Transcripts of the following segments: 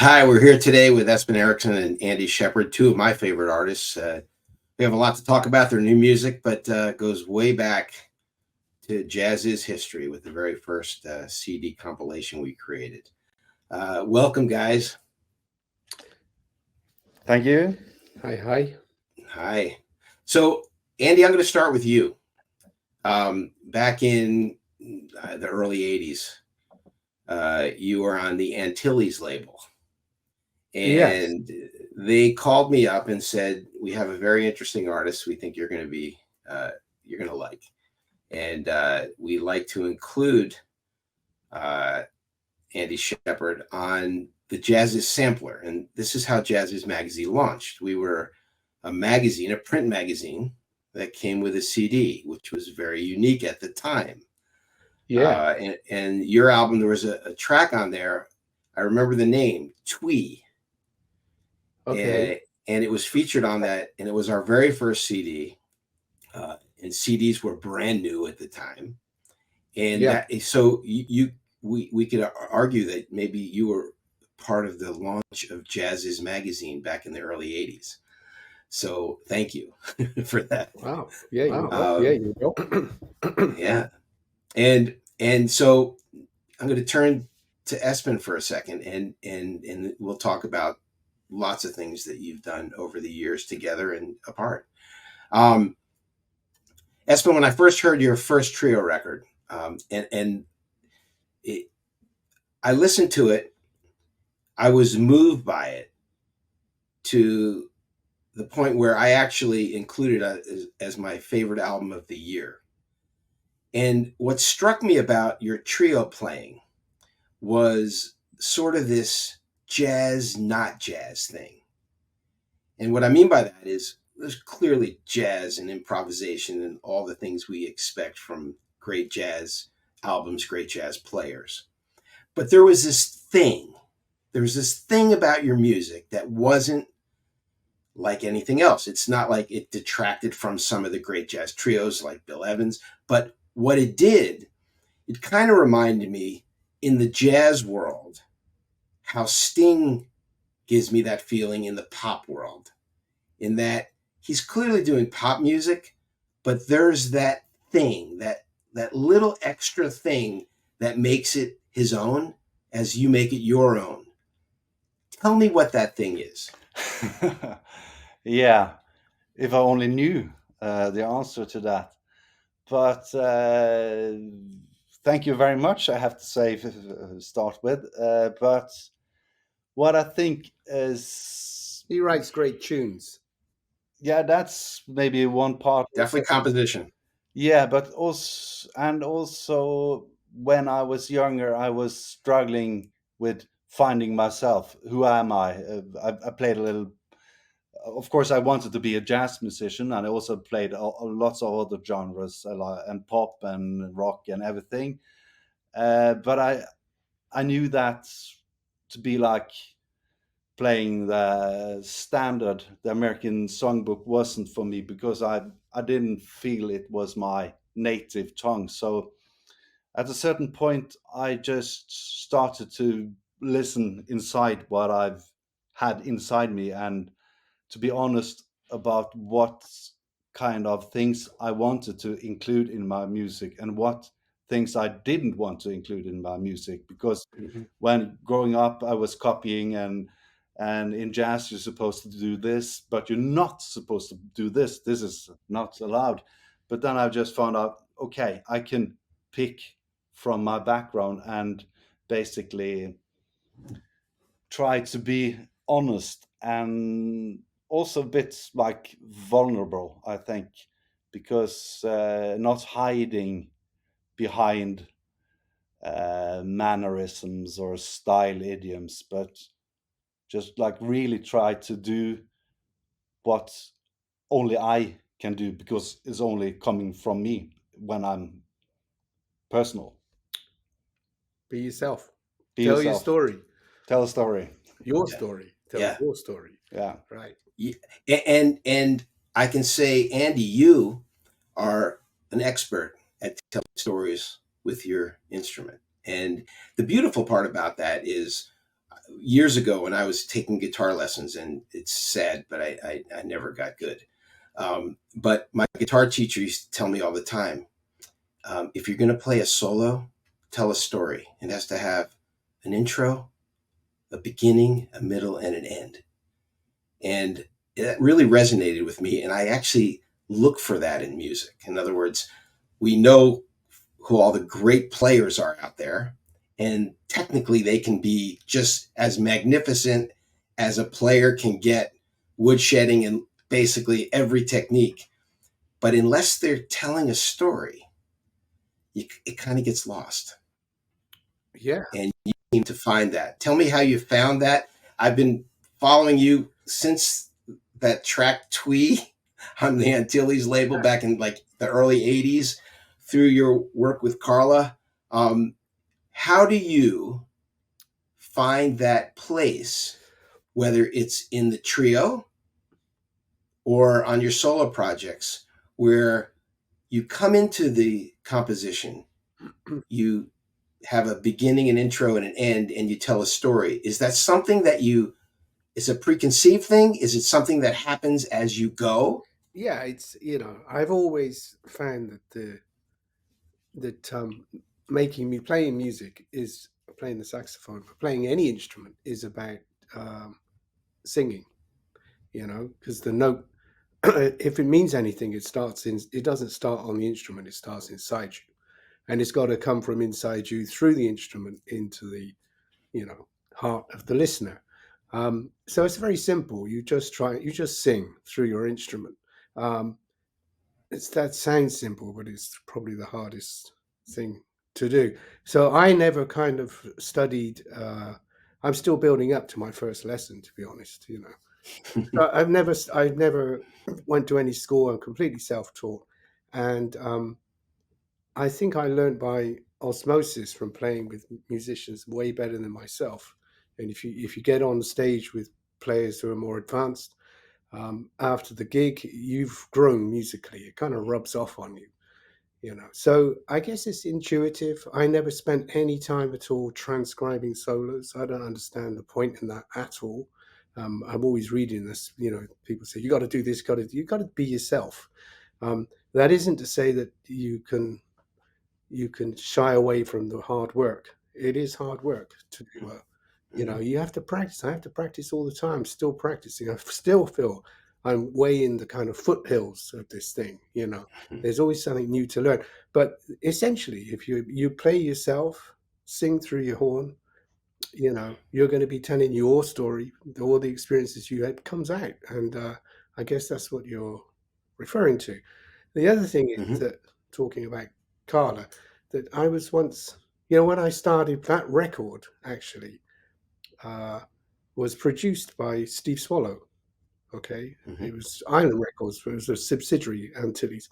Hi, we're here today with Espen Eriksen and Andy Sheppard, two of my favorite artists. We have a lot to talk about their new music, but goes way back to Jazziz history with the very first CD compilation we created. Welcome, guys. Thank you. Hi. Hi. So, Andy, I'm going to start with you. Back in the early 80s, you were on the Antilles label. And they called me up and said, we have a very interesting artist we think you're going to like. And we like to include Andy Sheppard on the Jazziz sampler. And this is how Jazziz magazine launched. We were a magazine, a print magazine that came with a CD, which was very unique at the time. Yeah. And your album, there was a track on there. I remember the name, Twee. Okay. And it was featured on that, and it was our very first CD. And CDs were brand new at the time, and so we could argue that maybe you were part of the launch of Jazziz magazine back in the early '80s. So thank you for that. Wow. Yeah. You go. Yeah, and so I'm going to turn to Espen for a second, and we'll talk about lots of things that you've done over the years together and apart. Espen, when I first heard your first trio record, I listened to it, I was moved by it to the point where I actually included it as my favorite album of the year. And what struck me about your trio playing was sort of this jazz, not jazz thing. And what I mean by that is there's clearly jazz and improvisation and all the things we expect from great jazz albums, great jazz players. But there was this thing about your music that wasn't like anything else. It's not like it detracted from some of the great jazz trios like Bill Evans, but what it did, it kind of reminded me in the jazz world how Sting gives me that feeling in the pop world, in that he's clearly doing pop music, but there's that thing, that little extra thing that makes it his own as you make it your own. Tell me what that thing is. Yeah, if I only knew the answer to that. But thank you very much, I have to say, start with. But what I think is... He writes great tunes. Yeah, that's maybe one part. Definitely composition. Yeah, but also when I was younger, I was struggling with finding myself. Who am I? I played a little. Of course, I wanted to be a jazz musician, and I also played lots of other genres, and pop and rock and everything. But I knew that to be like playing the standard, the American songbook, wasn't for me, because I didn't feel it was my native tongue. So at a certain point, I just started to listen inside what I've had inside me, and to be honest about what kind of things I wanted to include in my music and what things I didn't want to include in my music. Because when growing up, I was copying, and in jazz you're supposed to do this, but you're not supposed to do this. This is not allowed. But then I just found out, okay, I can pick from my background and basically try to be honest, and also a bit like vulnerable, I think, because not hiding behind mannerisms or style idioms, but just like really try to do what only I can do, because it's only coming from me when I'm personal. Be yourself. Be Tell yourself. your story. Tell a story. Your story. Tell Yeah. your story. Yeah. Right. And I can say, Andy, you are an expert at telling stories with your instrument. And the beautiful part about that is years ago when I was taking guitar lessons, and it's sad, but I never got good. But my guitar teacher used to tell me all the time, if you're going to play a solo, tell a story. It has to have an intro, a beginning, a middle, and an end. And it really resonated with me. And I actually look for that in music. In other words, we know who all the great players are out there. And technically, they can be just as magnificent as a player can get, woodshedding and basically every technique. But unless they're telling a story, it kind of gets lost. Yeah. And you seem to find that. Tell me how you found that. I've been following you since that track Twee on the Antilles label back in like the early 80s through your work with Carla. How do you find that place, whether it's in the trio or on your solo projects, where you come into the composition, you have a beginning, an intro, and an end, and you tell a story? Is that something that is a preconceived thing? Is it something that happens as you go? Yeah, it's I've always found that playing music is playing the saxophone, but playing any instrument is about singing. Because the note, if it means anything, it doesn't start on the instrument; it starts inside you, and it's got to come from inside you through the instrument into the heart of the listener. So it's very simple. You just sing through your instrument. Um, that sounds simple, but it's probably the hardest thing to do. So I never kind of studied. I'm still building up to my first lesson, to be honest. I've never went to any school. I'm completely self-taught, and I think I learned by osmosis from playing with musicians way better than myself. And if you get on stage with players who are more advanced, after the gig, you've grown musically. It kind of rubs off on you. So I guess it's intuitive. I never spent any time at all transcribing solos. I don't understand the point in that at all. I'm always reading this. People say you got to do this. You got to be yourself. That isn't to say that you can shy away from the hard work. It is hard work to do. You have to practice. I have to practice all the time. Still practicing. I still feel I'm way in the kind of foothills of this thing. There's always something new to learn. But essentially, if you play yourself, sing through your horn, you're going to be telling your story. All the experiences you had comes out, and I guess that's what you're referring to. The other thing is that talking about Carla, that I was once, when I started that record, actually, was produced by Steve Swallow. Okay, it was Island Records, but it was a subsidiary Antilles,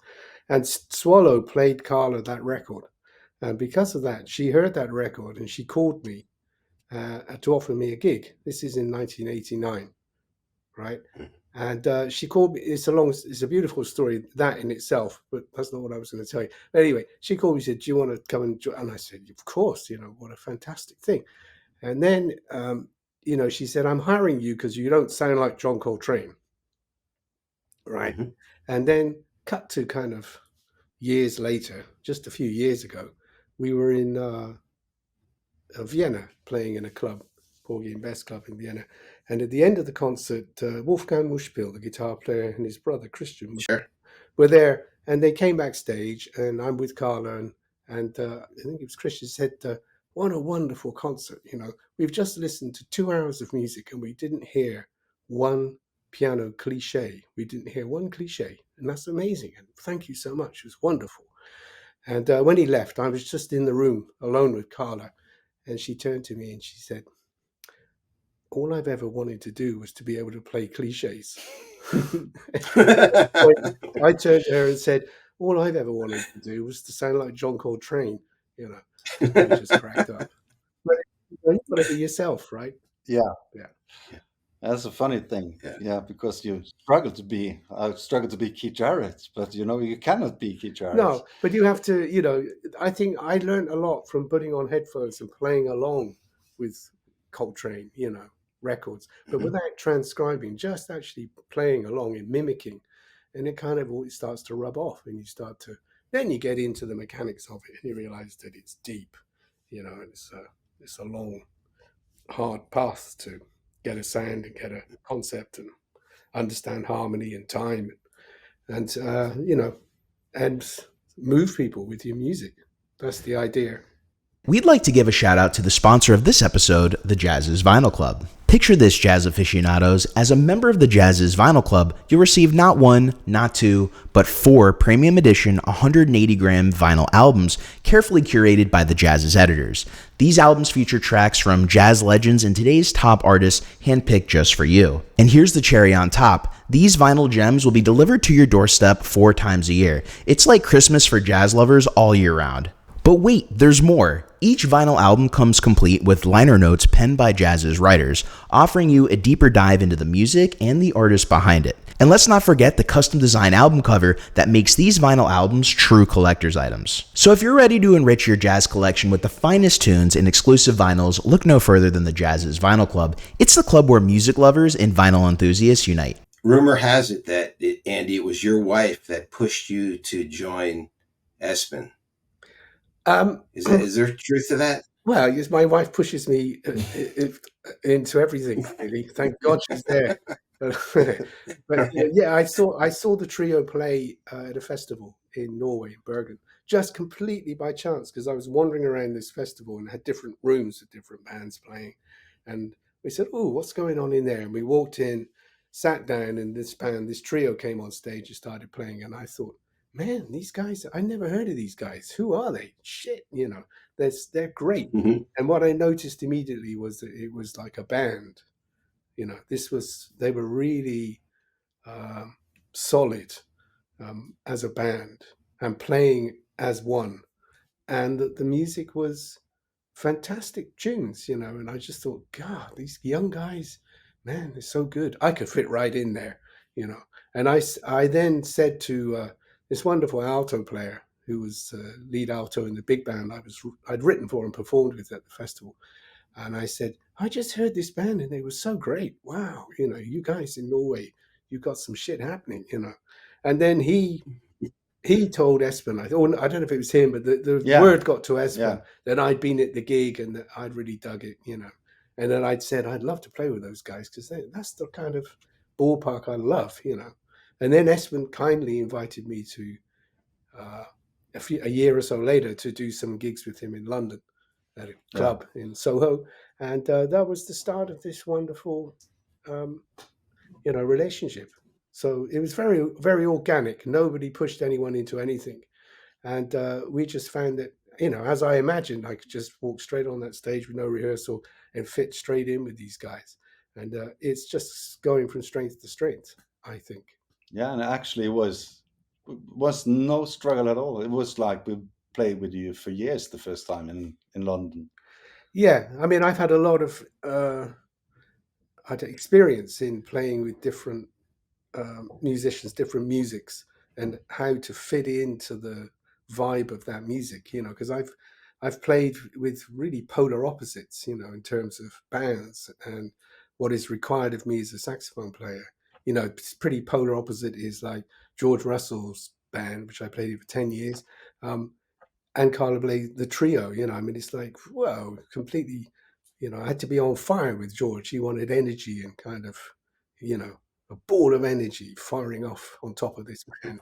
and Swallow played Carla that record, and because of that, she heard that record and she called me to offer me a gig. This is in 1989, right? And she called me. It's a beautiful story, that in itself, but that's not what I was going to tell you. But anyway, she called me and said, "Do you want to come and join?" And I said, "Of course." What a fantastic thing. And then, she said, "I'm hiring you because you don't sound like John Coltrane." Right. And then cut to kind of years later, just a few years ago, we were in Vienna playing in a club, Porgy and Bess Club in Vienna. And at the end of the concert, Wolfgang Muschpil, the guitar player, and his brother Christian were there, and they came backstage, and I'm with Carla, and I think it was Christian said, "What a wonderful concert! We've just listened to 2 hours of music, and we didn't hear one piano cliche. We didn't hear one cliche, and that's amazing. And thank you so much. It was wonderful." And when he left, I was just in the room alone with Carla, and she turned to me and she said, "All I've ever wanted to do was to be able to play cliches." I turned to her and said, "All I've ever wanted to do was to sound like John Coltrane." We just cracked up. But you've got to be yourself, right? Yeah. Yeah. That's a funny thing. Yeah, because I struggle to be Keith Jarrett, but you cannot be Keith Jarrett. No, but you have to, I think I learned a lot from putting on headphones and playing along with Coltrane, records, but without transcribing, just actually playing along and mimicking, and it kind of all starts to rub off, and then you get into the mechanics of it, and you realize that it's deep, and it's a long, hard path to get a sound and get a concept and understand harmony and time, and and move people with your music. That's the idea. We'd like to give a shout out to the sponsor of this episode, the Jazziz Vinyl Club. Picture this, jazz aficionados. As a member of the Jazziz Vinyl Club, you'll receive not one, not two, but 4 premium edition 180-gram vinyl albums carefully curated by the Jazziz editors. These albums feature tracks from jazz legends and today's top artists handpicked just for you. And here's the cherry on top. These vinyl gems will be delivered to your doorstep 4 times a year. It's like Christmas for jazz lovers all year round. But wait, there's more. Each vinyl album comes complete with liner notes penned by Jazziz writers, offering you a deeper dive into the music and the artist behind it. And let's not forget the custom design album cover that makes these vinyl albums true collector's items. So if you're ready to enrich your jazz collection with the finest tunes and exclusive vinyls, look no further than the Jazziz Vinyl Club. It's the club where music lovers and vinyl enthusiasts unite. Rumor has it that, Andy, it was your wife that pushed you to join Espen. Is there truth to that? Well, yes, my wife pushes me into everything. Really, thank God she's there. But yeah, I saw the trio play at a festival in Norway, in Bergen, just completely by chance, because I was wandering around this festival and had different rooms with different bands playing, and we said, "Oh, what's going on in there?" And we walked in, sat down, and this trio came on stage and started playing, and I thought, man, these guys, I never heard of these guys. Who are they? Shit, they're great. Mm-hmm. And what I noticed immediately was that it was like a band. They were really solid as a band and playing as one. And the music was fantastic tunes, and I just thought, God, these young guys, man, they're so good. I could fit right in there, And I then said to this wonderful alto player who was lead alto in the big band I'd written for and performed with at the festival. And I said, I just heard this band and they were so great. Wow. You guys in Norway, you got some shit happening, And then he told Espen, I don't know if it was him, but the word got to Espen that I'd been at the gig and that I'd really dug it, And then I'd said, I'd love to play with those guys because that's the kind of ballpark I love, And then Espen kindly invited me to a year or so later to do some gigs with him in London at a club in Soho, and that was the start of this wonderful, relationship. So it was very, very organic. Nobody pushed anyone into anything, and we just found that, as I imagined, I could just walk straight on that stage with no rehearsal and fit straight in with these guys, and it's just going from strength to strength, I think. Yeah, and actually it was no struggle at all. It was like we played with you for years the first time in London. Yeah, I mean, I've had a lot of experience in playing with different musicians, different musics, and how to fit into the vibe of that music. Because I've played with really polar opposites. In terms of bands and what is required of me as a saxophone player. Pretty polar opposite is like George Russell's band, which I played for 10 years, and Carla Bley, the trio. I mean, it's like, whoa, completely. I had to be on fire with George. He wanted energy and kind of, a ball of energy firing off on top of this man,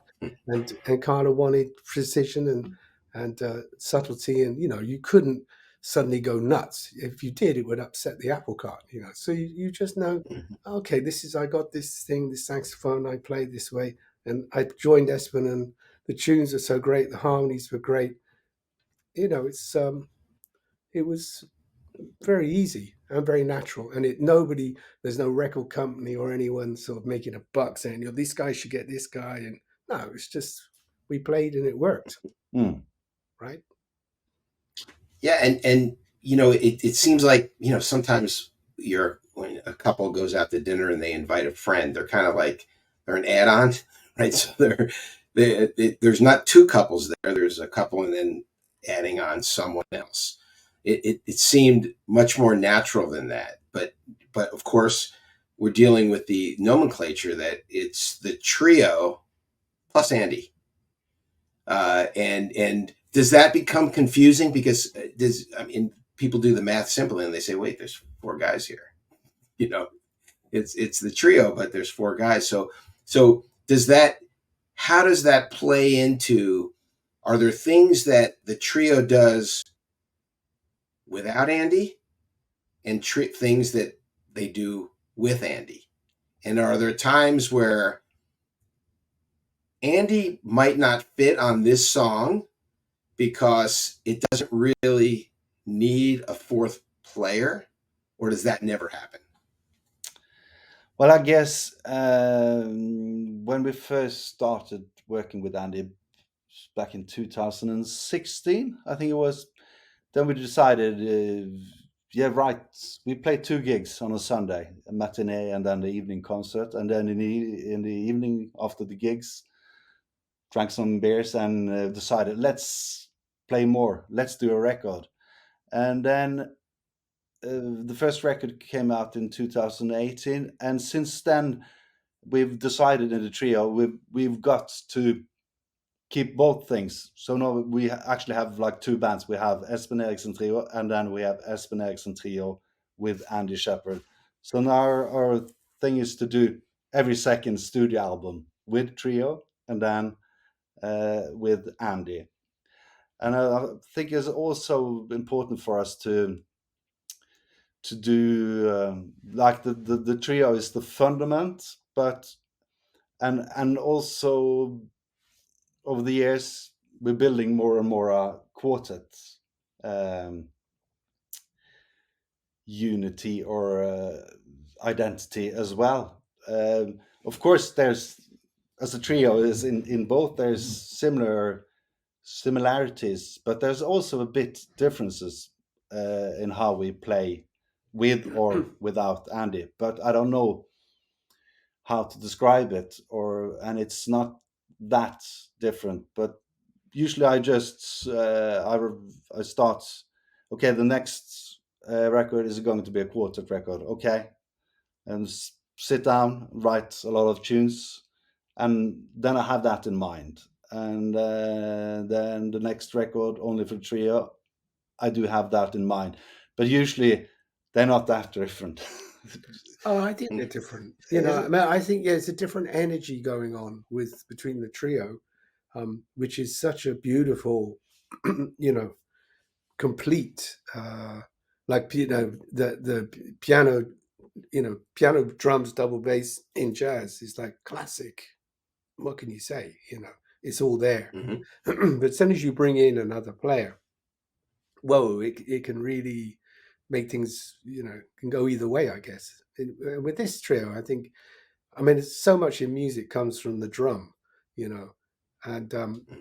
and Carla wanted precision and subtlety, and you couldn't suddenly go nuts. If you did, it would upset the apple cart. So you just know, okay, I got this thing, this saxophone, I play this way, and I joined Espen, and the tunes are so great, the harmonies were great. It was very easy and very natural, and there's no record company or anyone sort of making a buck saying, this guy should get this guy, and no, it's just we played and it worked. Right? Yeah, and it seems like sometimes when a couple goes out to dinner and they invite a friend, they're kind of like they're an add-on, right? So there's not two couples there. There's a couple and then adding on someone else. it seemed much more natural than that. But of course, we're dealing with the nomenclature that it's the trio plus Andy. And does that become confusing? Because people do the math simply and they say, wait, there's 4 guys here. It's the trio, but there's 4 guys. So how does that play into, are there things that the trio does without Andy and things that they do with Andy? And are there times where Andy might not fit on this song because it doesn't really need a 4th player, or does that never happen? Well, I guess when we first started working with Andy back in 2016, I think it was, then we decided, we played 2 gigs on a Sunday, a matinee and then the evening concert. And then in the evening after the gigs, drank some beers and decided, let's play more, let's do a record. And then the first record came out in 2018, and since then we've decided in the trio we've got to keep both things. So now we actually have like 2 bands. We have Espen Eriksen trio, and then we have Espen Eriksen trio with Andy Sheppard. So now our thing is to do every second studio album with trio, and then with Andy. And I think it's also important for us to do like the trio is the fundament, but and also over the years we're building more and more quartet unity or identity as well. Of course, there's, as a trio is in both, there's similarities, but there's also a bit differences in how we play with or without Andy. But I don't know how to describe it, and it's not that different. But usually I just I start, okay, the next record is going to be a quartet record, okay, and sit down, write a lot of tunes, and then I have that in mind. And then the next record, only for trio, I do have that in mind. But usually they're not that different. Oh, I think they're different. I mean, I think it's a different energy going on between the trio, which is such a beautiful, complete, the piano, piano, drums, double bass in jazz is like classic. What can you say? It's all there. Mm-hmm. But as soon as you bring in another player, whoa, it can really make things, can go either way, I guess. With this trio, I mean, it's so much in music comes from the drum, and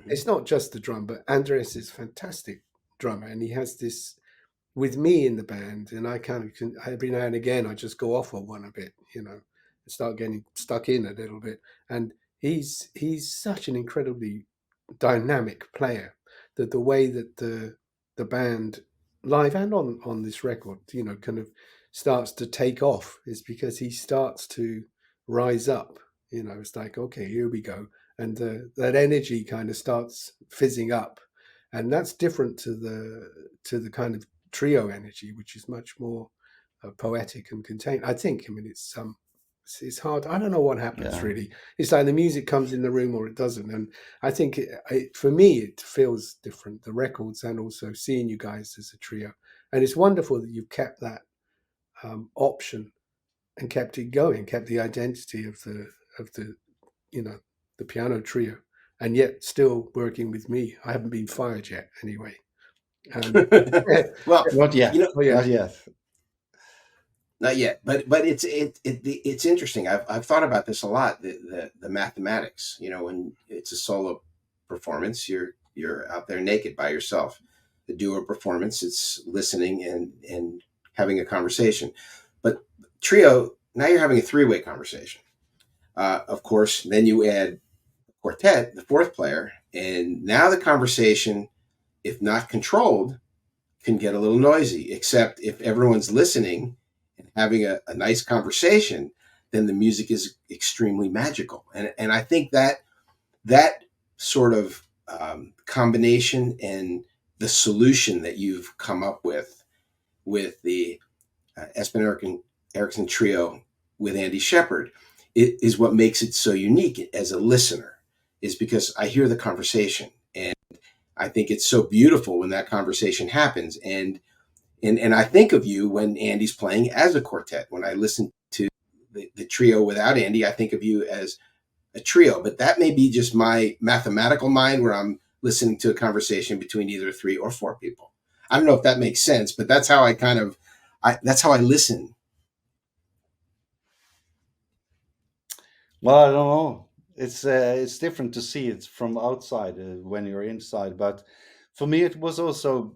it's not just the drum, but Andres is fantastic drummer, and he has this with me in the band, and I kind of can, every now and again I just go off on one a bit, and start getting stuck in a little bit, and he's such an incredibly dynamic player that the way that the band live and on this record, kind of starts to take off is because he starts to rise up. It's like, okay, here we go, and that energy kind of starts fizzing up, and that's different to the kind of trio energy, which is much more poetic and contained. I think. I mean, it's hard. I don't know what happens, Yeah. really. It's like the music comes in the room or it doesn't, and I think for me it feels different. The records and also seeing you guys as a trio, and it's wonderful that you've kept that option and kept it going, kept the identity of the the piano trio, and yet still working with me. I haven't been fired yet, anyway. Well, Not yet. Oh yeah, Not yet. not yet, but it's interesting. I've thought about this a lot. The mathematics. When it's a solo performance, you're out there naked by yourself. The duo performance, it's listening and having a conversation. But trio, now you're having a 3-way conversation. Of course, then you add quartet, the 4th player, and now the conversation, if not controlled, can get a little noisy, except if everyone's listening and having a nice conversation, then the music is extremely magical. And I think that sort of combination and the solution that you've come up with the Espen Eriksen trio with Andy Sheppard is what makes it so unique as a listener, is because I hear the conversation, and I think it's so beautiful when that conversation happens. And I think of you when Andy's playing as a quartet. When I listen to the trio without Andy, I think of you as a trio. But that may be just my mathematical mind where I'm listening to a conversation between either 3 or 4 people. I don't know if that makes sense, but that's how that's how I listen. Well, I don't know. It's different to see it from outside when you're inside. But for me, it was also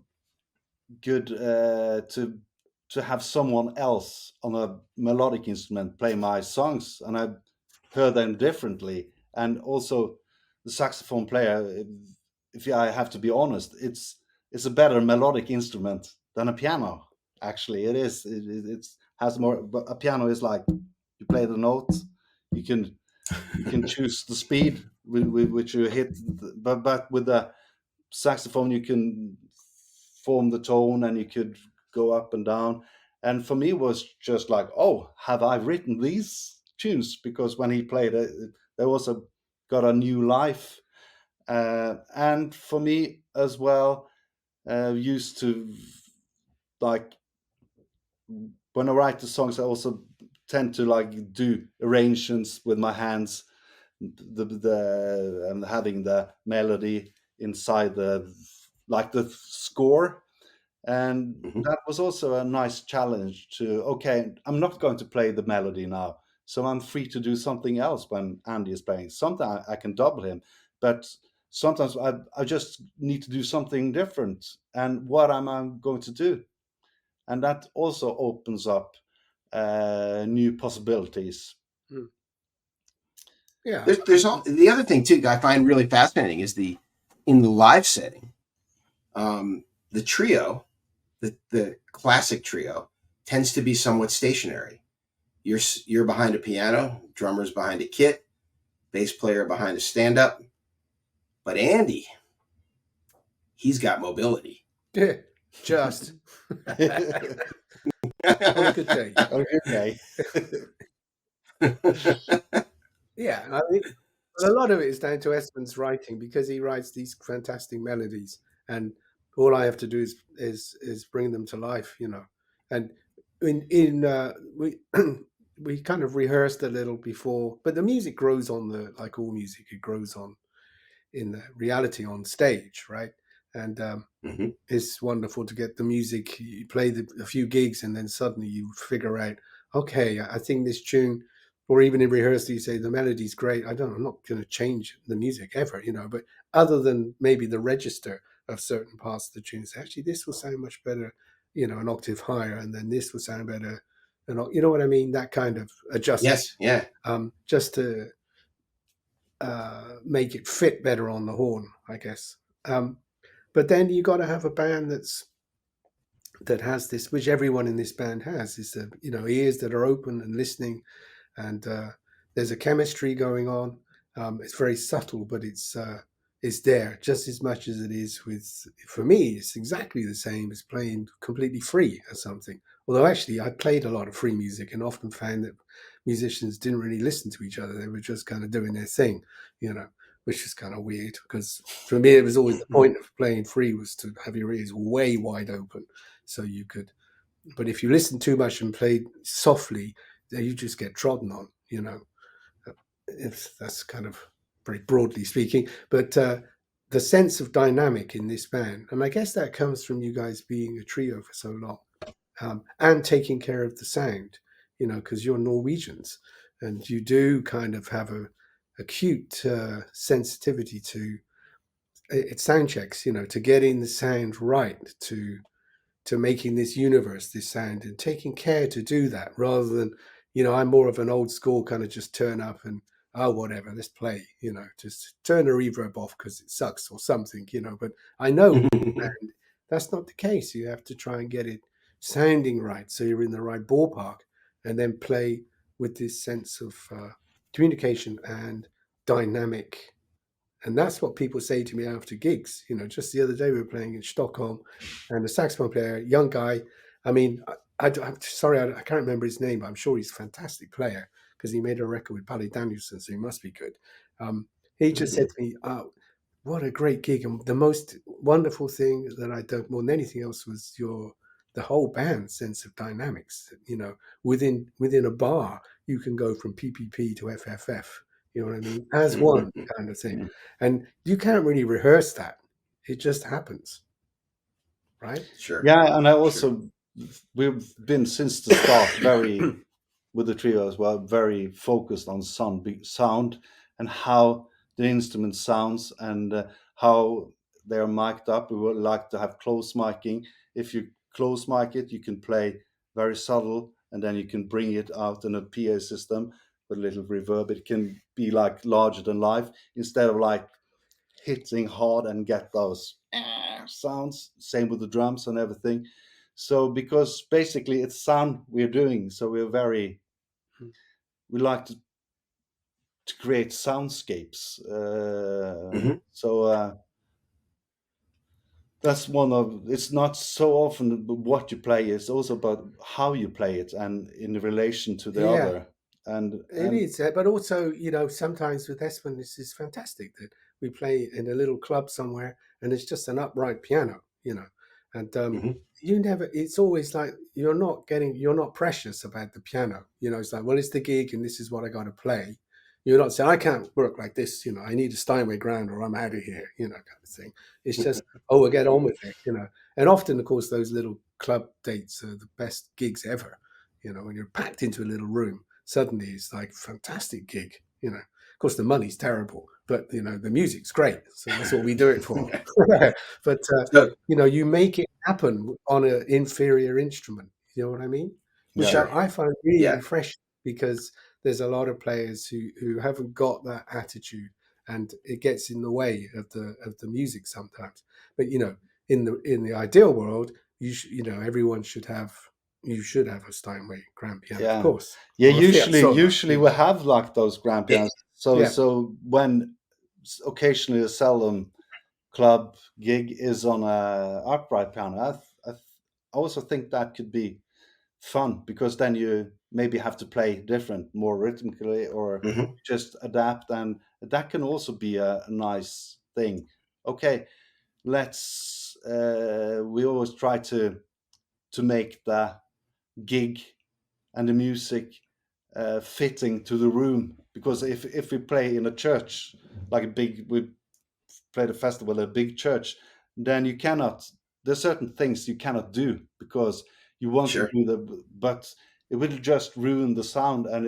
good to have someone else on a melodic instrument play my songs, and I heard them differently. And also, the saxophone player, if I have to be honest, it's a better melodic instrument than a piano. Actually, it is. It's has more. But a piano is like you play the notes, you can choose the speed with which you hit, but with the saxophone you can form the tone and you could go up and down. And for me it was just like, oh, have I written these tunes? Because when he played it, they also got a new life. And for me as well, used to, like, when I write the songs I also tend to like do arrangements with my hands, the and having the melody inside the, like, the score. And Mhm. that was also a nice challenge to, okay, I'm not going to play the melody now, so I'm free to do something else when Andy is playing. Sometimes I can double him, but sometimes I just need to do something different. And what am I going to do? And that also opens up new possibilities. Mm. Yeah. There's all the other thing too I find really fascinating is in the live setting, the trio, the classic trio, tends to be somewhat stationary. You're behind a piano, drummer's behind a kit, bass player behind a stand up, but Andy, he's got mobility. Yeah. Just on a good day. Okay. Yeah. I think a lot of it is down to Espen's writing, because he writes these fantastic melodies, and all I have to do is bring them to life, you know. And in we we kind of rehearsed a little before, but the music grows on the, like all music, it grows on in the reality on stage, right? And Mm-hmm. it's wonderful to get the music. You play a few gigs, and then suddenly you figure out, okay, I think this tune, or even in rehearsal, you say the melody's great. I'm not going to change the music ever, you know. But other than maybe the register of certain parts of the tune, say, actually, this will sound much better, you know, an octave higher, and then this will sound better, and you know what I mean? That kind of adjustment, Yes, yeah. just to make it fit better on the horn, I guess. But then you got to have a band that has this, which everyone in this band has, is that, you know, ears that are open and listening, and there's a chemistry going on. It's very subtle, but it's there just as much as it is with. For me, it's exactly the same as playing completely free or something. Although actually, I played a lot of free music and often found that musicians didn't really listen to each other; they were just kind of doing their thing, you know, which is kind of weird, because for me, it was always the point of playing free was to have your ears way wide open, so you could. But if you listen too much and play softly, then you just get trodden on, you know. If that's kind of very broadly speaking, but the sense of dynamic in this band, and I guess that comes from you guys being a trio for so long, and taking care of the sound, you know, because you're Norwegians, and you do kind of have a acute sensitivity to it sound checks, you know, to getting the sound right, to making this universe, this sound, and taking care to do that, rather than, you know, I'm more of an old school kind of just turn up and, oh, whatever, let's play, you know, just turn the reverb off because it sucks or something, you know. But I know with this band, That's not the case. You have to try and get it sounding right, so you're in the right ballpark, and then play with this sense of communication and dynamic. And that's what people say to me after gigs. Just the other day we were playing in Stockholm, and the saxophone player, young guy. I mean, I'm sorry, I can't remember his name, but I'm sure he's a fantastic player because he made a record with Palle Danielson, so he must be good. He just said to me, "Oh, what a great gig!" And the most wonderful thing that I did more than anything else was the whole band sense of dynamics. Within a bar, you can go from PPP to FFF. You know what I mean? As one kind of thing. And you can't really rehearse that. It just happens, right? Sure. Yeah, and I also we've been since the start very with the trio as well, very focused on sound and how the instrument sounds and how they're mic'd up. We would like to have close miking. If you close mic it, you can play very subtle, and then you can bring it out in a PA system with a little reverb. It can be like larger than life instead of like hitting hard and get those sounds. Same with the drums and everything. So because basically it's sound we're doing, so we like to create soundscapes. Mhm. So that's one of it's not so often what you play, it's also about how you play it and in relation to the Yeah, other. And it is. But also, sometimes with Espen, this is fantastic that we play in a little club somewhere and it's just an upright piano. And Mhm. it's always like you're not precious about the piano. It's like, well, it's the gig and this is what I got to play. You're not saying, I can't work like this, I need a Steinway grand or I'm out of here, kind of thing. It's just, oh, we'll get on with it. And often, of course, those little club dates are the best gigs ever, when you're packed into a little room suddenly it's like fantastic gig. Of course the money's terrible, but the music's great, so that's what we do it for. But So you make it happen on an inferior instrument, you know what I mean, which yeah, sure. I find really Yeah. refreshing, because there's a lot of players who haven't got that attitude, and it gets in the way of the music sometimes. But in the ideal world, everyone should have you should have a Steinway grand piano, of yeah, course, yeah. or a Fiat Solar. Usually we have like those grand It, pianos. So Yeah, so when occasionally a seldom club gig is on a upright piano, I also think that could be fun, because then you maybe have to play different, more rhythmically, or mhm. just adapt, and that can also be a nice thing. Okay, let's we always try to make the gig and the music fitting to the room, because if we play in a church, like a big we played a festival at a big church, then you cannot. There's certain things you cannot do because you want to Sure. do but it will just ruin the sound, and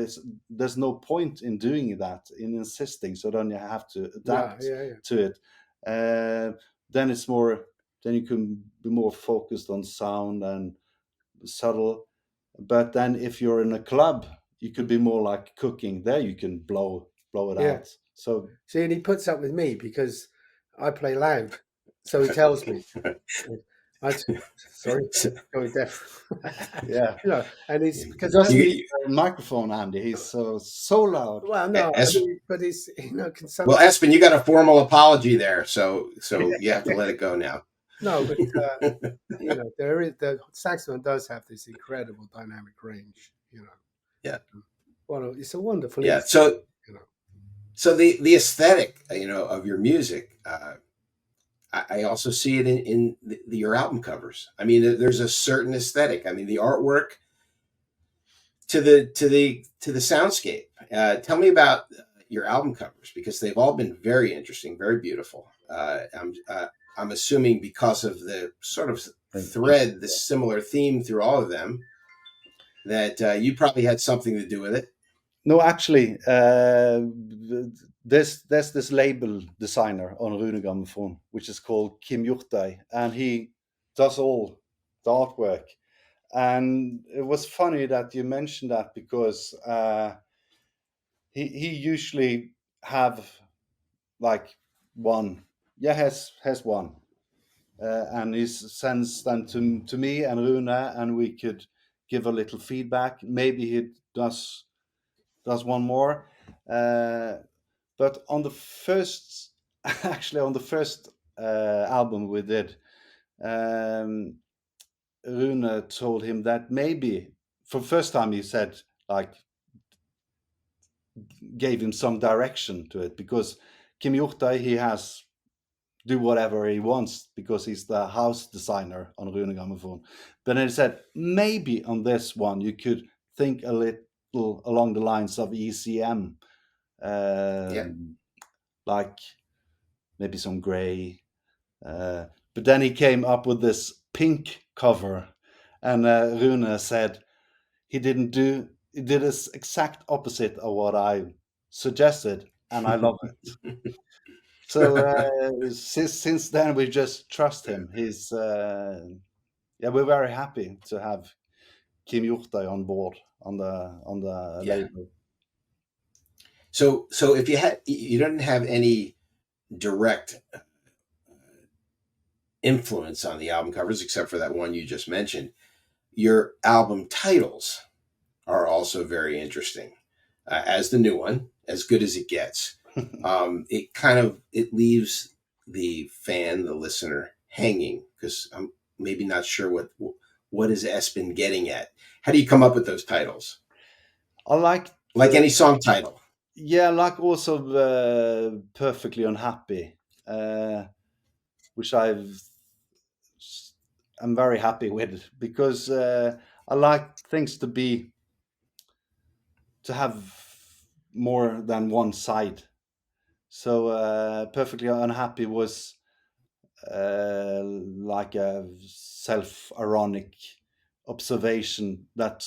there's no point in doing that, in insisting. So then you have to yeah, adapt yeah, yeah. to it. Uh, then it's more. Then you can be more focused on sound and subtle. But then if you're in a club, you could be more like cooking. There you can blow it Yeah. out. So See, and he puts up with me because I play loud, so he tells me. I sorry, So, going deaf. yeah. And it's because Just the you, microphone, Andy. He's so loud. well, no, I as mean, but it's can well, sometimes Espen, you got a formal apology there, so you have to let it go now. no, but there is the saxophone does have this incredible dynamic range. Yeah. Well, it's a wonderful Yeah. instrument. So the aesthetic, of your music, I also see it in your album covers. I mean, there's a certain aesthetic. I mean, the artwork to the soundscape. Tell me about your album covers, because they've all been very interesting, very beautiful. I'm assuming because of the sort of Thank you. thread, the similar theme through all of them, that you probably had something to do with it. No, actually, there's this label designer on Rune Gramophone, which is called Kim Hjortøy, and he does all the artwork. And it was funny that you mentioned that, because he usually have like one, yeah, has one. and he sends them to me and Rune, and we could give a little feedback. Maybe he does one more. But on the first, actually on the first album we did, um, Rune told him that maybe for the first time he said, like, gave him some direction to it, because Kim Hjortøy, he has do whatever he wants because he's the house designer on Rune Gramophone. But then he said maybe on this one you could think a little along the lines of ECM, Yeah. like maybe some gray. But then he came up with this pink cover, and Rune said he did this exact opposite of what I suggested, and I love it. So since then we just trust him. He's yeah, we're very happy to have Kim Hjortøy on board on the Yeah. label. So if you don't have any direct influence on the album covers, except for that one you just mentioned, your album titles are also very interesting. As the new one, As Good as It Gets, it leaves the fan, the listener, hanging, because I'm maybe not sure what is Espen getting at. How do you come up with those titles? I like any song title. Yeah, like also Perfectly Unhappy, which I'm very happy with, because I like things to have more than one side. So Perfectly Unhappy was like a self-ironic observation that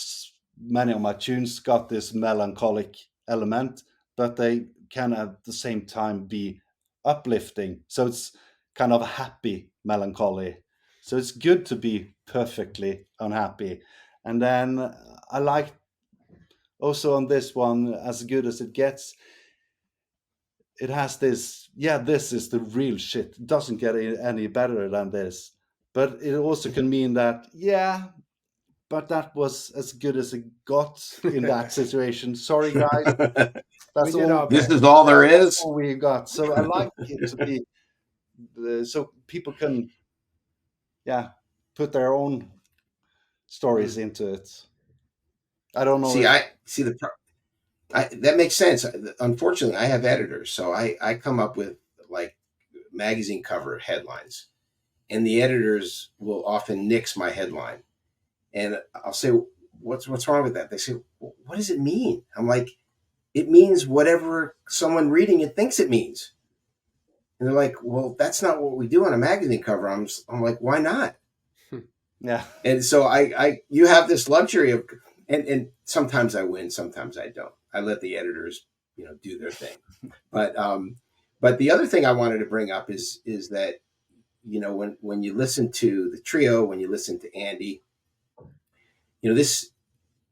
many of my tunes got this melancholic element, but they can at the same time be uplifting. So it's kind of a happy melancholy. So it's good to be perfectly unhappy. And then I like also on this one, As Good as It Gets, it has this, yeah, this is the real shit. It doesn't get any better than this. But it also can mean that, yeah, but that was as good as it got in that situation. Sorry, guys. We did our This best. is all there That's is. all we got. So I like it to be so people can, yeah, put their own stories into it. I don't know. That makes sense. Unfortunately, I have editors, so I come up with like magazine cover headlines, and the editors will often nix my headline, and I'll say, "What's wrong with that?" They say, "What does it mean?" I'm like, "It means whatever someone reading it thinks it means." And they're like, "Well, that's not what we do on a magazine cover." I'm like, "Why not?" Yeah. And so you have this luxury of, and sometimes I win, sometimes I don't. I let the editors, do their thing. But the other thing I wanted to bring up is that, when you listen to the trio, when you listen to Andy, this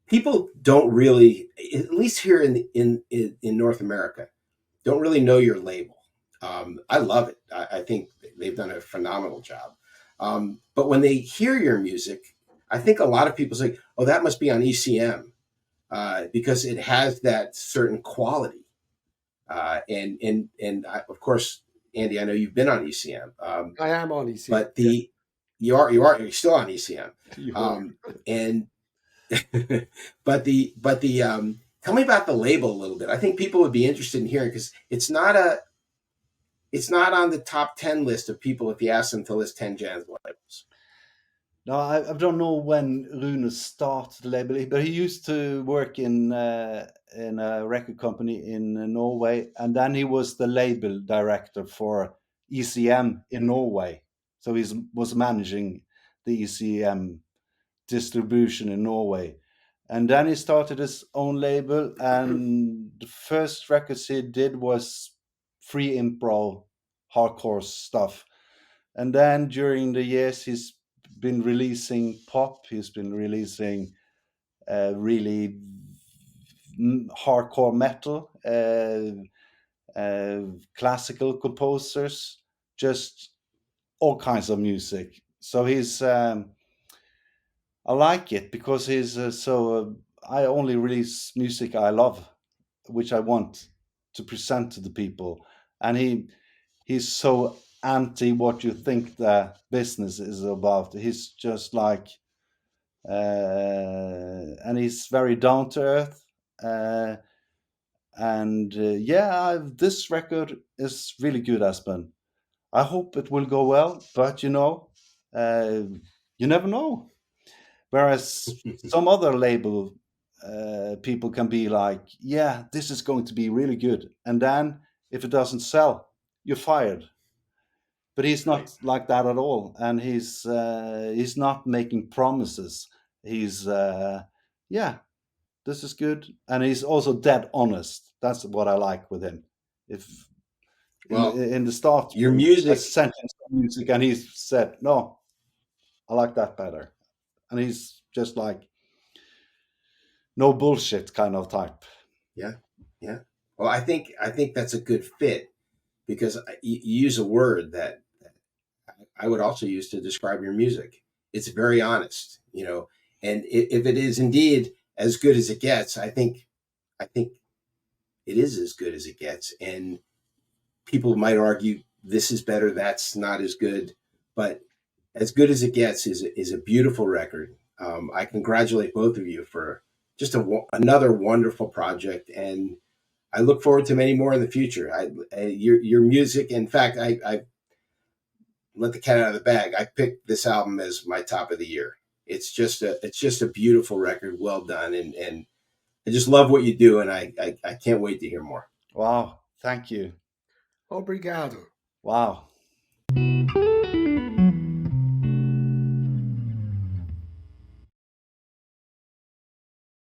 people don't really, at least here in North America, don't really know your label. I love it. I think they've done a phenomenal job. But when they hear your music, I think a lot of people say, "Oh, that must be on ECM," because it has that certain quality. Of course, Andy, I know you've been on ECM. I am on ECM. But you're still on ECM. And tell me about the label a little bit. I think people would be interested in hearing, because it's not on the top 10 list of people if you ask them to list 10 jazz labels. No, I don't know when Rune started the label, but he used to work in a record company in Norway, and then he was the label director for ECM in Norway. So he was managing the ECM distribution in Norway. And then he started his own label, and the first records he did was free improv, hardcore stuff. And then during the years, he's been releasing pop. He's been releasing really hardcore metal, classical composers, just all kinds of music. So he's I like it because he's I only release music I love, which I want to present to the people, and he's so anti what you think the business is about. He's just like, and he's very down to earth. Uh, and yeah, this record is really good, Espen. I hope it will go well, but uh, you never know. Whereas some other label people can be like, yeah, this is going to be really good. And then if it doesn't sell, you're fired. But he's Right. not like that at all. And he's not making promises. He's, yeah, this is good. And he's also dead honest. That's what I like with him. If Well, in the start, your I music, sent him some music and he said, no, I like that better. And he's just like, no bullshit kind of type. yeah, yeah. Well, I think that's a good fit because you use a word that I would also use to describe your music. It's very honest, and if it is indeed as good as it gets, I think it is as good as it gets. And people might argue this is better, that's not as good, but as good as it gets is a beautiful record. I congratulate both of you for just another wonderful project, and I look forward to many more in the future. Your music. In fact, I let the cat out of the bag. I picked this album as my top of the year. It's just a beautiful record, well done, and I just love what you do, and I can't wait to hear more. Wow. Thank you. Obrigado. Wow.